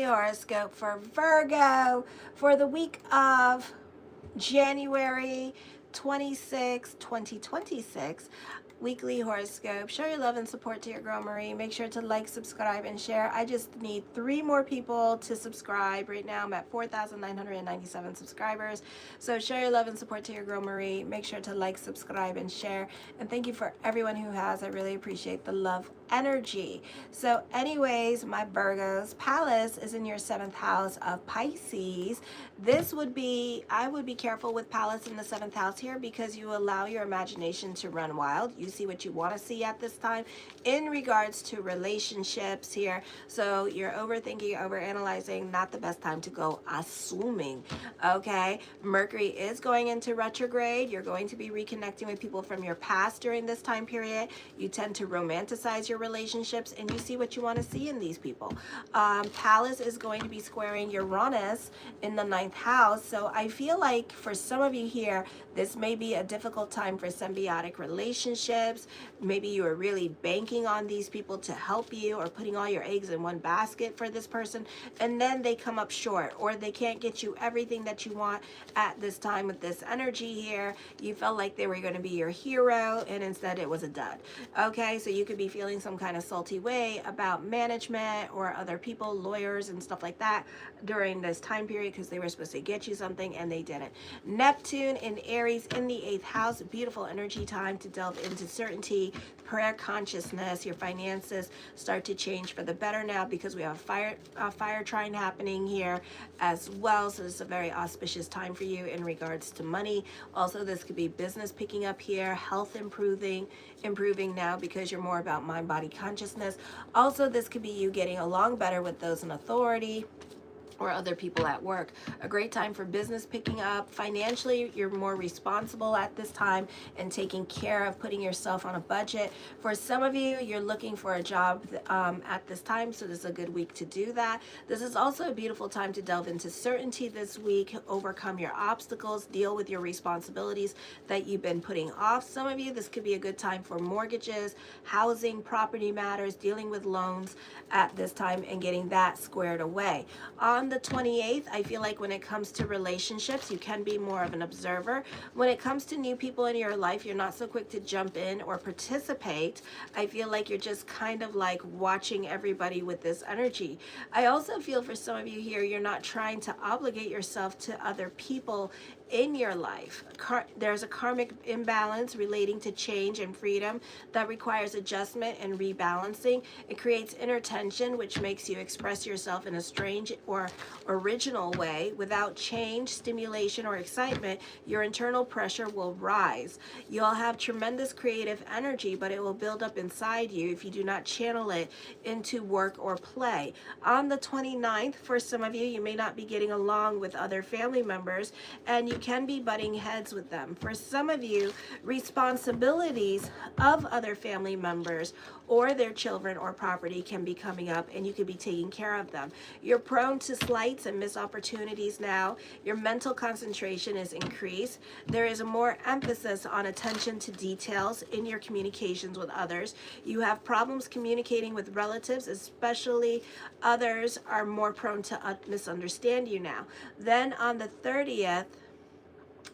horoscope for Virgo for the week of January 26, 2026. Weekly horoscope. Show your love and support to your girl Marie. Make sure to like, subscribe, and share. I just need 3 more people to subscribe. Right now I'm at 4,997 subscribers. So show your love and support to your girl Marie. Make sure to like, subscribe, and share. And thank you for everyone who has. I really appreciate the love energy. So anyways, my Virgos, Palace is in your 7th house of Pisces. I would be careful with Palace in the 7th house here because you allow your imagination to run wild. You see what you want to see at this time in regards to relationships here. So you're overthinking, overanalyzing, not the best time to go assuming. Okay, Mercury is going into retrograde. You're going to be reconnecting with people from your past during this time period. You tend to romanticize your relationships and you see what you want to see in these people. Palace is going to be squaring Uranus in the 9th house. So I feel like for some of you here, this may be a difficult time for symbiotic relationships. Maybe you are really banking on these people to help you or putting all your eggs in one basket for this person, and then they come up short or they can't get you everything that you want at this time with this energy here. You felt like they were going to be your hero and instead it was a dud. Okay, so you could be feeling some kind of salty way about management or other people, lawyers and stuff like that during this time period because they were supposed to get you something and they didn't. Neptune in Aries in the 8th house, beautiful energy time to delve into certainty, prayer consciousness. Your finances start to change for the better now because we have a fire trine happening here as well. So this is a very auspicious time for you in regards to money. Also, this could be business picking up here, health improving now because you're more about mind body consciousness. Also, this could be you getting along better with those in authority or other people at work. A great time for business picking up. Financially, you're more responsible at this time and taking care of putting yourself on a budget. For some of you, you're looking for a job at this time, so this is a good week to do that. This is also a beautiful time to delve into certainty this week, overcome your obstacles, deal with your responsibilities that you've been putting off. Some of you, this could be a good time for mortgages, housing, property matters, dealing with loans at this time and getting that squared away. On the 28th, I feel like when it comes to relationships, you can be more of an observer. When it comes to new people in your life, you're not so quick to jump in or participate. I feel like you're just kind of like watching everybody with this energy. I also feel for some of you here, you're not trying to obligate yourself to other people in your life. There's a karmic imbalance relating to change and freedom that requires adjustment and rebalancing. It creates inner tension, which makes you express yourself in a strange or original way. Without change, stimulation, or excitement, your internal pressure will rise. You'll have tremendous creative energy, but it will build up inside you if you do not channel it into work or play. On the 29th, for some of you, you may not be getting along with other family members, and you can be butting heads with them. For some of you, responsibilities of other family members or their children or property can be coming up and you could be taking care of them. You're prone to slights and missed opportunities now. Your mental concentration is increased. There is a more emphasis on attention to details in your communications with others. You have problems communicating with relatives, especially others are more prone to misunderstand you now. Then on the 30th,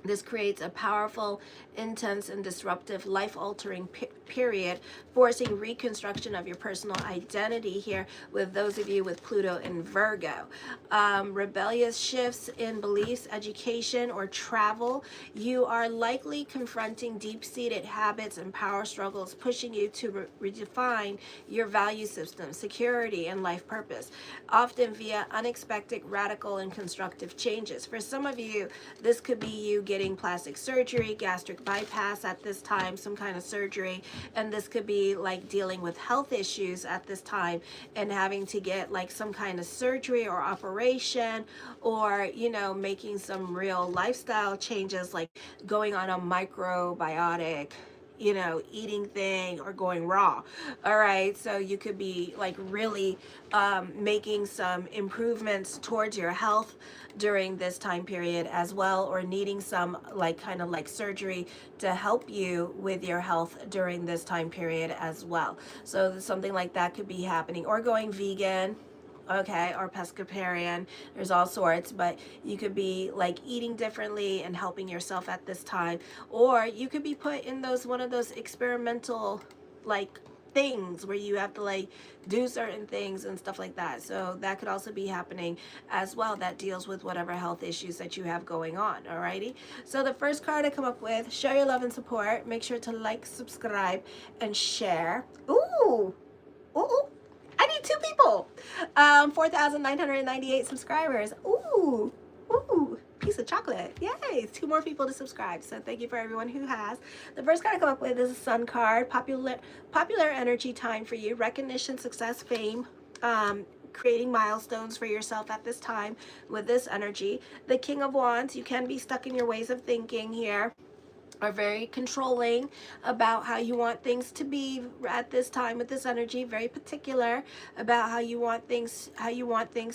this creates a powerful, intense, and disruptive, life-altering period, forcing reconstruction of your personal identity here with those of you with Pluto in Virgo. Rebellious shifts in beliefs, education, or travel. You are likely confronting deep-seated habits and power struggles, pushing you to redefine your value system, security, and life purpose, often via unexpected, radical, and constructive changes. For some of you, this could be you getting plastic surgery, gastric bypass at this time, some kind of surgery, and this could be like dealing with health issues at this time and having to get like some kind of surgery or operation, or making some real lifestyle changes like going on a microbiotic eating thing or going raw. All right, so you could be like really making some improvements towards your health during this time period as well, or needing some kind of surgery to help you with your health during this time period as well. So something like that could be happening, or going vegan. okay, or pescatarian. There's all sorts, but you could be like eating differently and helping yourself at this time, or you could be put in those one of those experimental like things where you have to like do certain things and stuff like that. So that could also be happening as well, that deals with whatever health issues that you have going on. Alrighty, so the first card I come up with, show your love and support. Make sure to like, subscribe, and share. Ooh, ooh, I need 2 people. 4,998 subscribers. Ooh, ooh, piece of chocolate. Yay, 2 more people to subscribe. So thank you for everyone who has. The first card I come up with is a Sun card. Popular energy time for you. Recognition, success, fame. Creating milestones for yourself at this time with this energy. The King of Wands. You can be stuck in your ways of thinking here, are very controlling about how you want things to be at this time with this energy, very particular about how you want things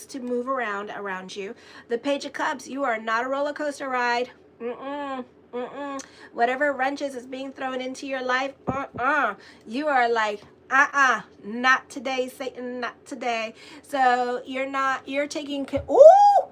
to move around you. The Page of Cups, you are not a roller coaster ride. Whatever wrenches is being thrown into your life, you are like, not today, Satan, not today. So you're taking, ooh,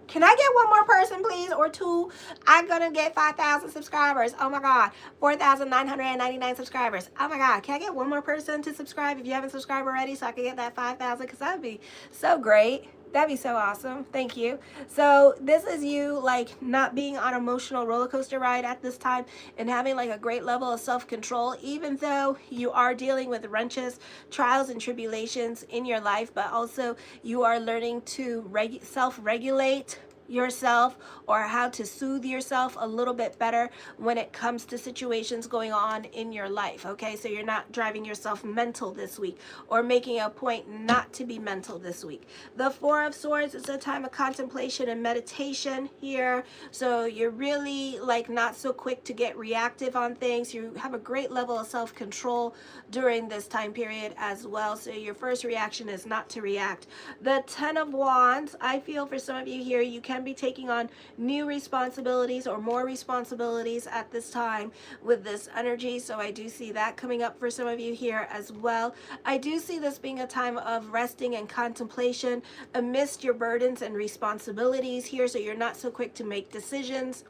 can I get 1 more person, please, or 2? I'm gonna get 5,000 subscribers. Oh my God, 4,999 subscribers. Oh my God, can I get 1 more person to subscribe if you haven't subscribed already, so I can get that 5,000? Because that'd be so great. That'd be so awesome. Thank you. So this is you like not being on an emotional roller coaster ride at this time and having like a great level of self-control, even though you are dealing with wrenches, trials, and tribulations in your life, but also you are learning to self-regulate yourself, or how to soothe yourself a little bit better when it comes to situations going on in your life. Okay, so you're not driving yourself mental this week, or making a point not to be mental this week. The Four of Swords is a time of contemplation and meditation here, so you're really like not so quick to get reactive on things. You have a great level of self-control during this time period as well, so your first reaction is not to react. The Ten of Wands, I feel for some of you here, you can be taking on new responsibilities or more responsibilities at this time with this energy. So I do see that coming up for some of you here as well. I do see this being a time of resting and contemplation amidst your burdens and responsibilities here. So you're not so quick to make decisions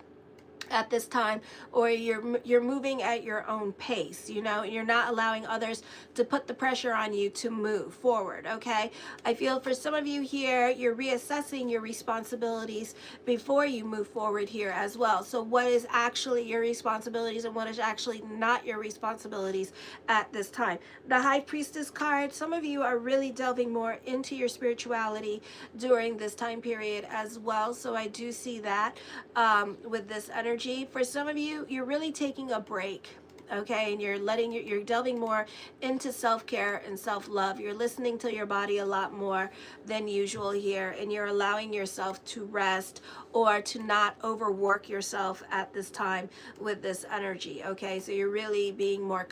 at this time, or you're moving at your own pace, you know, you're not allowing others to put the pressure on you to move forward. Okay, I feel for some of you here, you're reassessing your responsibilities before you move forward here as well. So what is actually your responsibilities and what is actually not your responsibilities at this time? The High Priestess card, some of you are really delving more into your spirituality during this time period as well. So I do see that with this energy. For some of you, you're really taking a break, okay, and you're delving more into self-care and self-love. You're listening to your body a lot more than usual here, and you're allowing yourself to rest or to not overwork yourself at this time with this energy. Okay, so you're really being more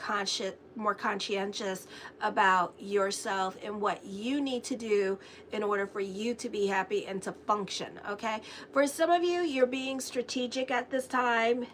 conscientious about yourself and what you need to do in order for you to be happy and to function. Okay, for some of you, you're being strategic at this time,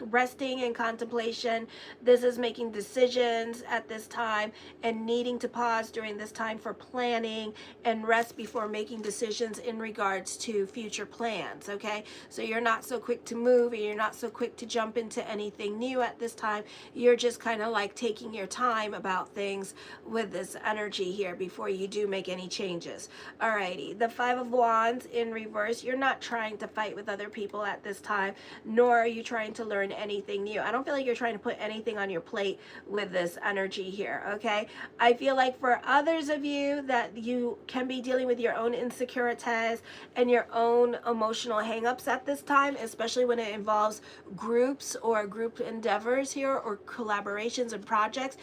resting in contemplation. This is making decisions at this time and needing to pause during this time for planning and rest before making decisions in regards to future plans. Okay, so you're not so quick to move and you're not so quick to jump into anything new at this time. You're just kind of like taking your time about things with this energy here before you do make any changes. Alrighty, the Five of Wands in reverse, you're not trying to fight with other people at this time, nor are you trying to learn anything new. I don't feel like you're trying to put anything on your plate with this energy here. Okay, I feel like for others of you that you can be dealing with your own insecurities and your own emotional hangups at this time, especially when it involves groups or group endeavors here or collaborations and projects,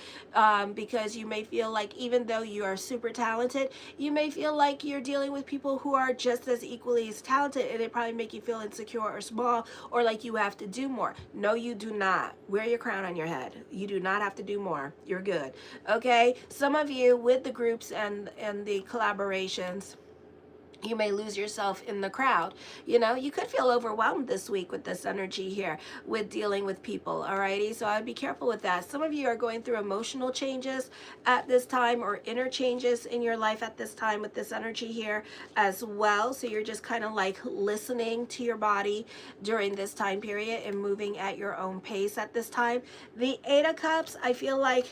because you may feel like even though you are super talented, you may feel like you're dealing with people who are just as equally as talented, and it probably make you feel insecure or small, or like you have to do more. No, you do not. Wear your crown on your head. You do not have to do more. You're good. Okay, some of you with the groups and the collaborations, You may lose yourself in the crowd. You know, you could feel overwhelmed this week with this energy here, with dealing with people, alrighty? So I'd be careful with that. Some of you are going through emotional changes at this time, or inner changes in your life at this time with this energy here as well. So you're just kind of like listening to your body during this time period and moving at your own pace at this time. The Eight of Cups, I feel like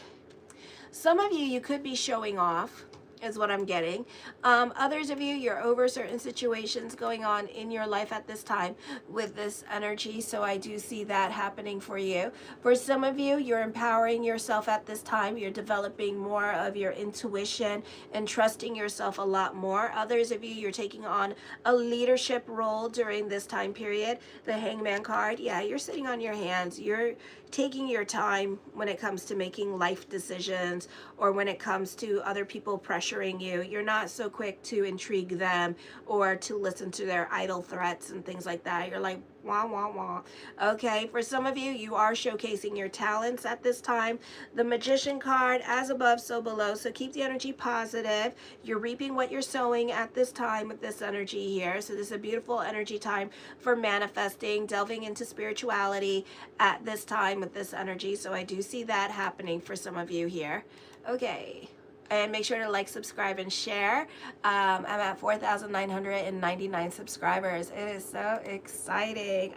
some of you could be showing off, is what I'm getting. Others of you, you're over certain situations going on in your life at this time with this energy. So I do see that happening for you. For some of you, you're empowering yourself at this time. You're developing more of your intuition and trusting yourself a lot more. Others of you, you're taking on a leadership role during this time period. The Hangman card, yeah, you're sitting on your hands. You're taking your time when it comes to making life decisions, or when it comes to other people pressuring you. You're not so quick to intrigue them or to listen to their idle threats and things like that. You're like, wah, wah, wah. Okay, for some of you, you are showcasing your talents at this time. The Magician card, as above, so below. So keep the energy positive. You're reaping what you're sowing at this time with this energy here. So this is a beautiful energy time for manifesting, delving into spirituality at this time with this energy. So I do see that happening for some of you here. Okay. And make sure to like, subscribe, and share. I'm at 4,999 subscribers. It is so exciting.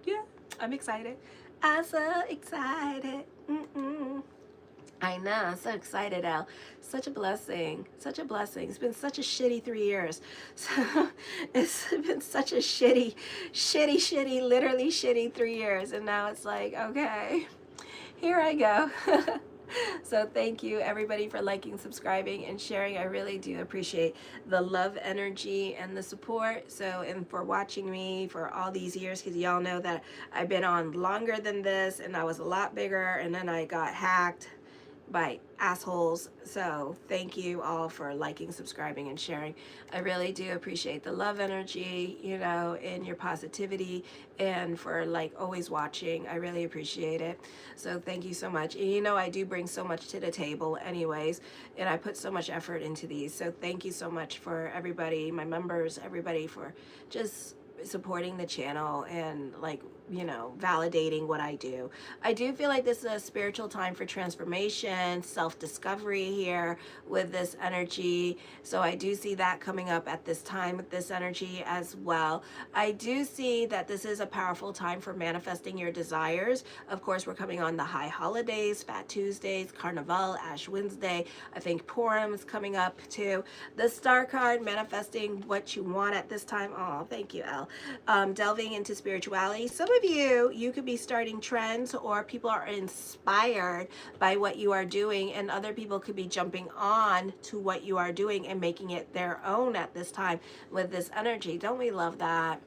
Yeah, I'm excited. I'm so excited. I know, I'm so excited, Elle. Such a blessing. Such a blessing. It's been such a shitty 3 years. So it's been such a shitty, literally shitty 3 years. And now it's like, okay, here I go. So thank you everybody for liking, subscribing, and sharing. I really do appreciate the love, energy, and the support. So, and for watching me for all these years, because y'all know that I've been on longer than this, and I was a lot bigger, and then I got hacked by assholes. So thank you all for liking, subscribing, and sharing. I really do appreciate the love, energy, you know, and your positivity, and for like always watching. I really appreciate it. So thank you so much. And you know, I do bring so much to the table anyways, and I put so much effort into these. So thank you so much for everybody, my members, everybody, for just supporting the channel and, like, you know, validating what I do. I do feel like this is a spiritual time for transformation, self-discovery here with this energy. So I do see that coming up at this time with this energy as well. I do see that this is a powerful time for manifesting your desires. Of course, we're coming on the high holidays, Fat Tuesdays, Carnival, Ash Wednesday. I think Purim is coming up too. The Star card, manifesting what you want at this time. Oh, thank you, Elle. Delving into spirituality. Some of you could be starting trends, or people are inspired by what you are doing, and other people could be jumping on to what you are doing and making it their own at this time with this energy. Don't we love that?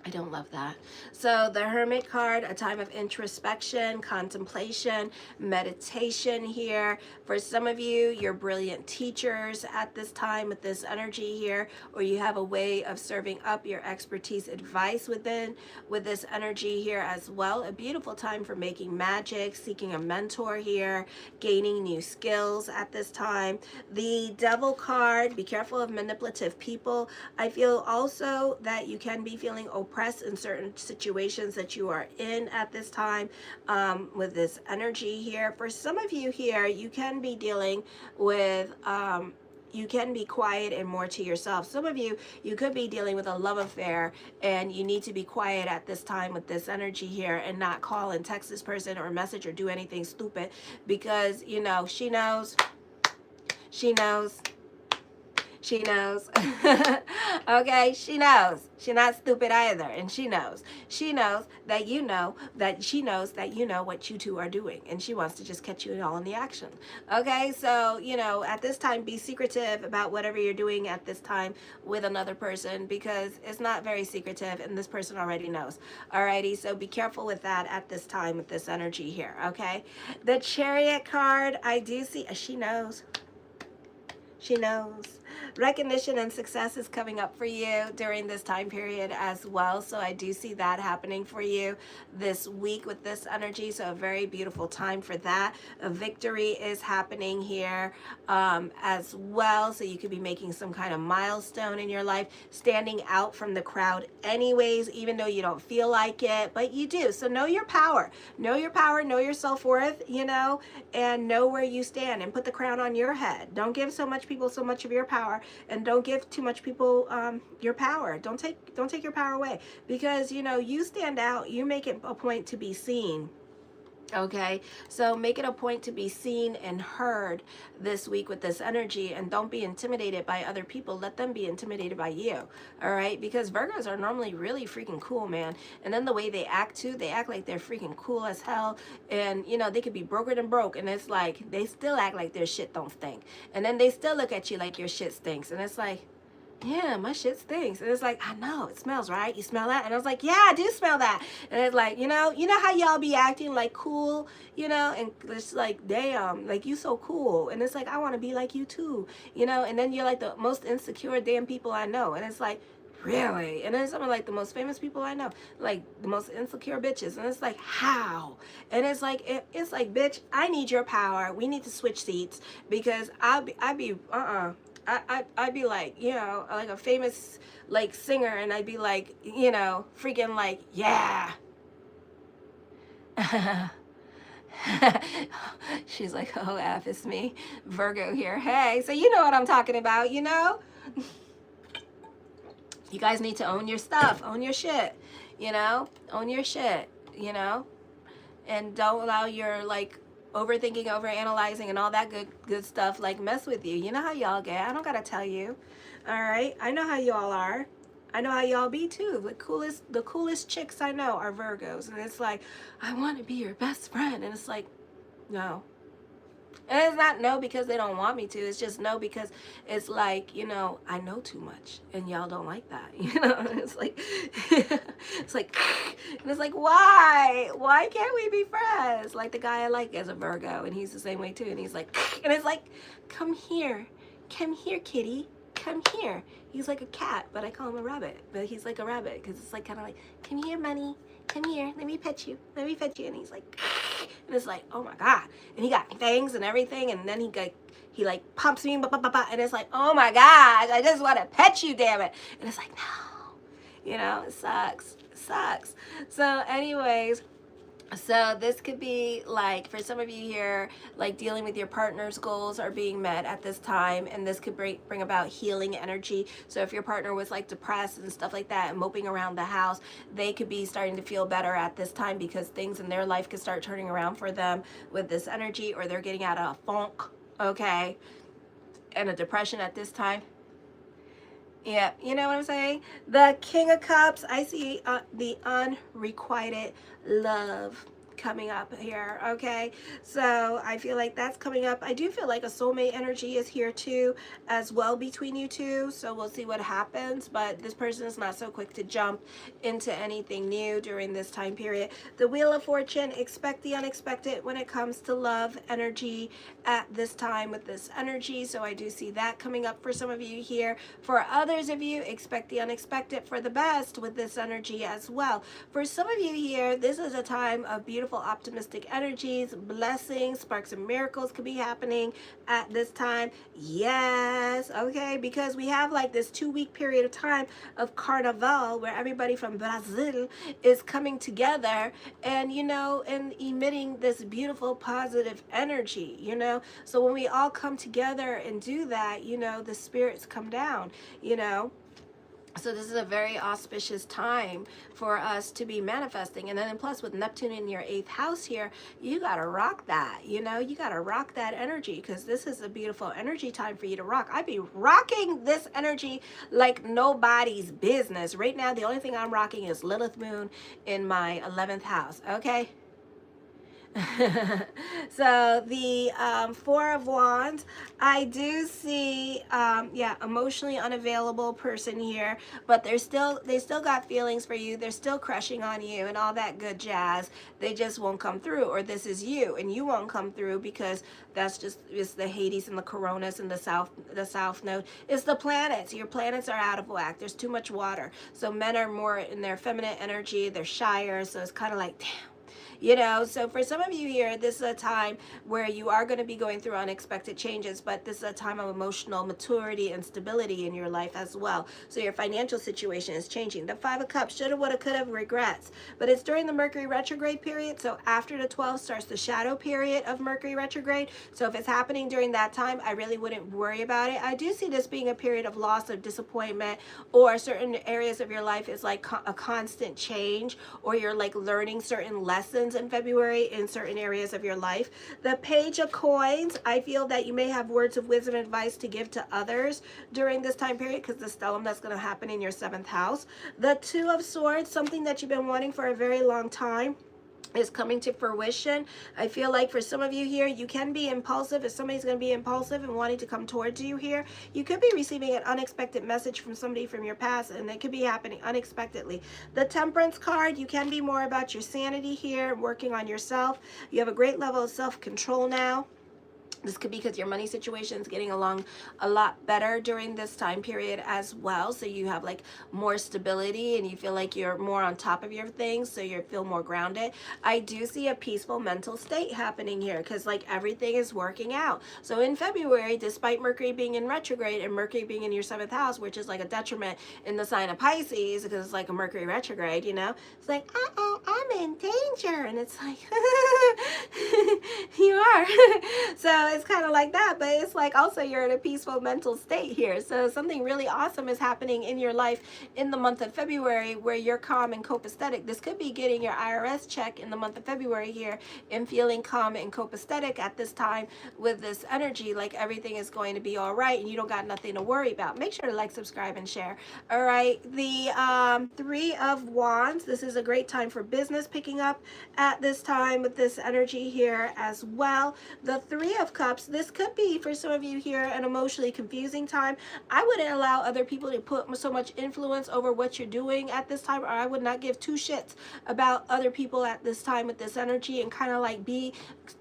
I don't love that. So the Hermit card, a time of introspection, contemplation, meditation here. For some of you, you're brilliant teachers at this time with this energy here, or you have a way of serving up your expertise, advice with this energy here as well. A beautiful time for making magic, seeking a mentor here, gaining new skills at this time. The Devil card, be careful of manipulative people. I feel also that you can be feeling oppressed in certain situations that you are in at this time with this energy here. For some of you here, you can be dealing with you can be quiet and more to yourself. Some of you could be dealing with a love affair, and you need to be quiet at this time with this energy here, and not call and text this person or message or do anything stupid, because, you know, she knows. Okay, she knows. She's not stupid either, and she knows that you know what you two are doing, and she wants to just catch you all in the action. Okay, so, you know, at this time, be secretive about whatever you're doing at this time with another person, because it's not very secretive, and this person already knows. Alrighty, so be careful with that at this time with this energy here. Okay, the Chariot card, I do see she knows. Recognition and success is coming up for you during this time period as well. So I do see that happening for you this week with this energy. So a very beautiful time for that. A victory is happening here as well. So you could be making some kind of milestone in your life, standing out from the crowd anyways, even though you don't feel like it, but you do. So know your power. Know your power, know your self-worth, you know, and know where you stand and put the crown on your head. Don't give so much people so much of your power, and don't give too much people your power. Don't take your power away, because you know you stand out. You make it a point to be seen. Okay, so make it a point to be seen and heard this week with this energy, and don't be intimidated by other people. Let them be intimidated by you. All right, because Virgos are normally really freaking cool, man. And then the way they act too, they act like they're freaking cool as hell. And you know, they could be broker than broke, and it's like they still act like their shit don't stink. And then they still look at you like your shit stinks, and it's like, yeah, my shit stinks. And it's like, I know, it smells, right? You smell that? And I was like, yeah, I do smell that. And it's like, you know how y'all be acting like cool, you know, and it's like, damn, like you so cool. And it's like, I want to be like you too, you know, and then you're like the most insecure damn people I know. And it's like, really? And then some of like the most famous people I know, like the most insecure bitches. And it's like, how? And it's like, bitch, I need your power. We need to switch seats, because I'd be like, you know, like a famous like singer, and I'd be like, you know, freaking like, yeah. She's like, oh F, it's me, Virgo here. Hey, so you know what I'm talking about, you know? You guys need to own your stuff, own your shit, you know, own your shit, you know, and don't allow your like overthinking, overanalyzing, and all that good stuff like mess with you. You know how y'all get. I don't gotta tell you. All right, I know how y'all are. I know how y'all be too. The coolest chicks I know are Virgos, and it's like, I want to be your best friend, and it's like, no. And it's not no because they don't want me to. It's just no because it's like, you know, I know too much, and y'all don't like that. You know, and it's like, it's like, and it's like, why? Why can't we be friends? Like the guy I like is a Virgo, and he's the same way too. And he's like, and it's like, come here, kitty, come here. He's like a cat, but I call him a rabbit. But he's like a rabbit because it's like kind of like, come here, money. Come here, let me pet you. Let me pet you. And he's like, and it's like, oh my God. And he got fangs and everything. And then he like pumps me, and it's like, oh my gosh, I just want to pet you, damn it. And it's like, no, you know, it sucks. It sucks. So anyways, so this could be like, for some of you here, like dealing with your partner's goals are being met at this time, and this could bring about healing energy. So if your partner was like depressed and stuff like that and moping around the house, they could be starting to feel better at this time, because things in their life could start turning around for them with this energy, or they're getting out of a funk, okay, and a depression at this time. Yeah, you know what I'm saying? The King of Cups, I see the unrequited love coming up here, okay? So I feel like that's coming up. I do feel like a soulmate energy is here too as well between you two, so we'll see what happens, but this person is not so quick to jump into anything new during this time period. The Wheel of Fortune, expect the unexpected when it comes to love energy at this time with this energy, so I do see that coming up for some of you here. For others of you, expect the unexpected for the best with this energy as well. For some of you here, this is a time of beautiful optimistic energies, blessings, sparks and miracles could be happening at this time. Yes, okay, because we have like this 2-week period of time of Carnival where everybody from Brazil is coming together and, you know, and emitting this beautiful positive energy, you know. So when we all come together and do that, you know, the spirits come down, you know. So this is a very auspicious time for us to be manifesting. And then plus with Neptune in your 8th house here, you got to rock that, you know, you got to rock that energy, because this is a beautiful energy time for you to rock. I'd be rocking this energy like nobody's business. Right now, the only thing I'm rocking is Lilith Moon in my 11th house, okay? So the Four of Wands, I do see, yeah, emotionally unavailable person here, but they still got feelings for you. They're still crushing on you and all that good jazz. They just won't come through, or this is you and you won't come through because that's just, it's the Hades and the Coronas and the South Node. It's the planets. Your planets are out of whack. There's too much water. So men are more in their feminine energy. They're shyer. So it's kind of like, damn. You know, so for some of you here, this is a time where you are going to be going through unexpected changes, but this is a time of emotional maturity and stability in your life as well. So your financial situation is changing. The Five of Cups, shoulda, woulda, coulda, regrets. But it's during the Mercury retrograde period. So after the 12th starts the shadow period of Mercury retrograde. So if it's happening during that time, I really wouldn't worry about it. I do see this being a period of loss or disappointment, or certain areas of your life is like a constant change, or you're like learning certain lessons in February in certain areas of your life. The Page of Coins, I feel that you may have words of wisdom and advice to give to others during this time period, because the stellium that's going to happen in your 7th house. The Two of Swords, something that you've been wanting for a very long time, is coming to fruition. I feel like for some of you here, you can be impulsive. If somebody's going to be impulsive and wanting to come towards you here, you could be receiving an unexpected message from somebody from your past, and it could be happening unexpectedly. The Temperance card, you can be more about your sanity here, working on yourself. You have a great level of self-control now. This could be because your money situation is getting along a lot better during this time period as well. So you have like more stability and you feel like you're more on top of your things. So you feel more grounded. I do see a peaceful mental state happening here because like everything is working out. So in February, despite Mercury being in retrograde and Mercury being in your 7th house, which is like a detriment in the sign of Pisces because it's like a Mercury retrograde, you know, it's like, uh-oh, I'm in danger. And it's like, you are. So it's kind of like that, but it's like also you're in a peaceful mental state here. So something really awesome is happening in your life in the month of February where you're calm and copacetic. This could be getting your IRS check in the month of February here and feeling calm and copacetic at this time with this energy, like everything is going to be all right and you don't got nothing to worry about. Make sure to like, subscribe, and share. All right, the Three of Wands, this is a great time for business picking up at this time with this energy here as well. The Three of Cups, this could be for some of you here an emotionally confusing time. I wouldn't allow other people to put so much influence over what you're doing at this time, or I would not give two shits about other people at this time with this energy, and kind of like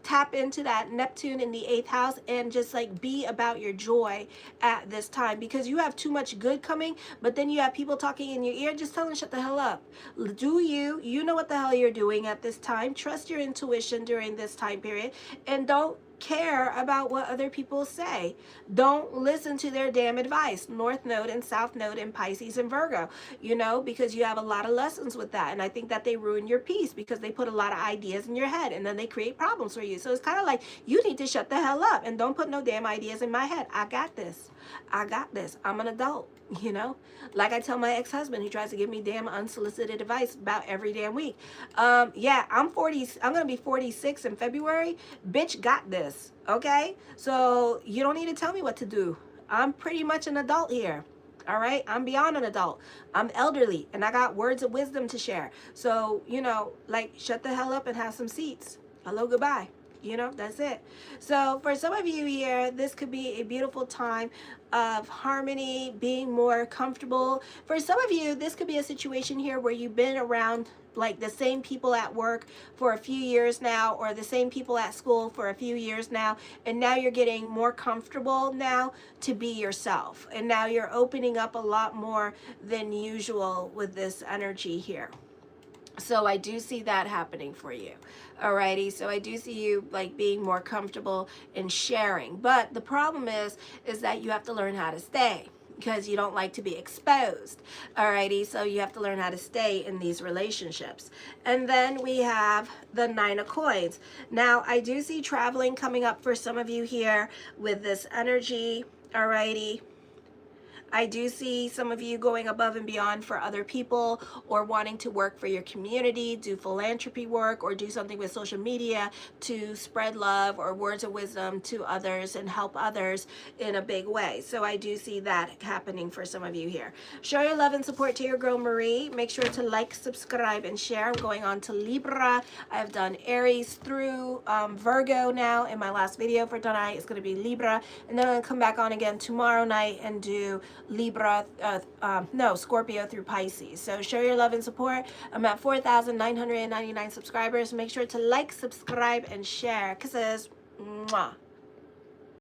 tap into that Neptune in the 8th house and just like be about your joy at this time, because you have too much good coming, but then you have people talking in your ear. Just tell them shut the hell up. Do you know what the hell you're doing at this time. Trust your intuition during this time period, and don't care about what other people say. Don't listen to their damn advice. North Node and South Node in Pisces and Virgo, you know, because you have a lot of lessons with that. And I think that they ruin your peace because they put a lot of ideas in your head and then they create problems for you. So it's kind of like you need to shut the hell up and don't put no damn ideas in my head. I got this. I got this. I'm an adult, you know, like I tell my ex-husband who tries to give me damn unsolicited advice about every damn week. Yeah, I'm going to be 46 in February. Bitch got this. Okay. So you don't need to tell me what to do. I'm pretty much an adult here. All right. I'm beyond an adult. I'm elderly and I got words of wisdom to share. So, you know, like shut the hell up and have some seats. Hello, goodbye. You know, that's it. So for some of you here, this could be a beautiful time of harmony, being more comfortable. For some of you, this could be a situation here where you've been around like the same people at work for a few years now, or the same people at school for a few years now, and now you're getting more comfortable now to be yourself. And now you're opening up a lot more than usual with this energy here. So I do see that happening for you. Alrighty, so I do see you like being more comfortable in sharing. But the problem is that you have to learn how to stay, because you don't like to be exposed. Alrighty, so you have to learn how to stay in these relationships. And then we have the Nine of Coins. Now, I do see traveling coming up for some of you here with this energy. Alrighty. I do see some of you going above and beyond for other people, or wanting to work for your community, do philanthropy work, or do something with social media to spread love or words of wisdom to others and help others in a big way. So I do see that happening for some of you here. Show your love and support to your girl Marie. Make sure to like, subscribe, and share. I'm going on to Libra. I've done Aries through Virgo now in my last video for tonight. It's going to be Libra. And then I'm going to come back on again tomorrow night and do Libra, Scorpio through Pisces. So show your love and support. I'm at 4,999 subscribers. Make sure to like, subscribe, and share. Kisses. Mwah.